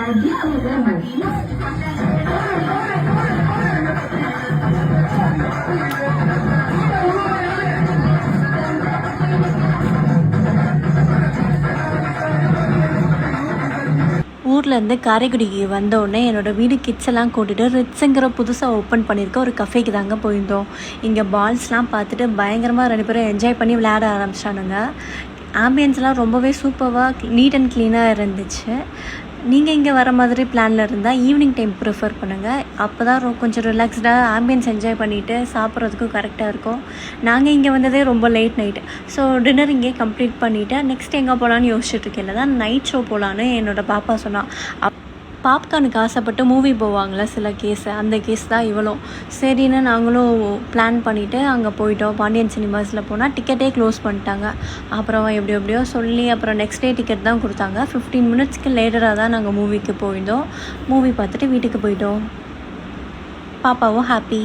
ஊர்லேருந்து காரைக்குடிக்கு வந்தோடனே என்னோடய வீடு கிட்ஸ் எல்லாம் கூட்டிகிட்டு ரிட்ஸுங்கிற புதுசாக ஓப்பன் பண்ணியிருக்க ஒரு கஃபேக்கு தாங்க போயிருந்தோம். இங்கே பால்ஸ்லாம் பார்த்துட்டு பயங்கரமாக 2 பேரும் என்ஜாய் பண்ணி விளையாட ஆரம்பிச்சிட்டானுங்க. ஆம்பியன்ஸ்லாம் ரொம்பவே சூப்பராக நீட் அண்ட் க்ளீனாக இருந்துச்சு. நீங்கள் இங்கே வர மாதிரி பிளானில் இருந்தால் ஈவினிங் டைம் ப்ரிஃபர் பண்ணுங்கள். அப்போ தான் கொஞ்சம் ரிலாக்ஸ்டாக ஆம்பியன்ஸ் என்ஜாய் பண்ணிவிட்டு சாப்பிட்றதுக்கும் கரெக்டாக இருக்கும். நாங்கள் இங்கே வந்ததே ரொம்ப லேட் நைட்டு. ஸோ டின்னர் இங்கே கம்ப்ளீட் பண்ணிவிட்டு நெக்ஸ்ட் எங்கே போகலான்னு யோசிச்சுட்ருக்கேன் தான் நைட் ஷோ போகலான்னு என்னோடய பாப்பா சொன்னான். பாப்கார்னுக்கு ஆசைப்பட்டு மூவி போவாங்களே சில கேஸு, அந்த கேஸ் தான் இவ்வளோ. சரின்னு நாங்களும் பிளான் பண்ணிவிட்டு அங்கே போயிட்டோம். பாண்டியன் சினிமாஸில் போனால் டிக்கெட்டே க்ளோஸ் பண்ணிட்டாங்க. அப்புறம் எப்படியோ சொல்லி அப்புறம் நெக்ஸ்ட் டே டிக்கெட் தான் கொடுத்தாங்க. 15 மினிட்ஸ்க்கு லேட்டராக தான் நாங்கள் மூவிக்கு போயிருந்தோம். மூவி பார்த்துட்டு வீட்டுக்கு போயிட்டோம். பாப்பாவும் ஹாப்பி.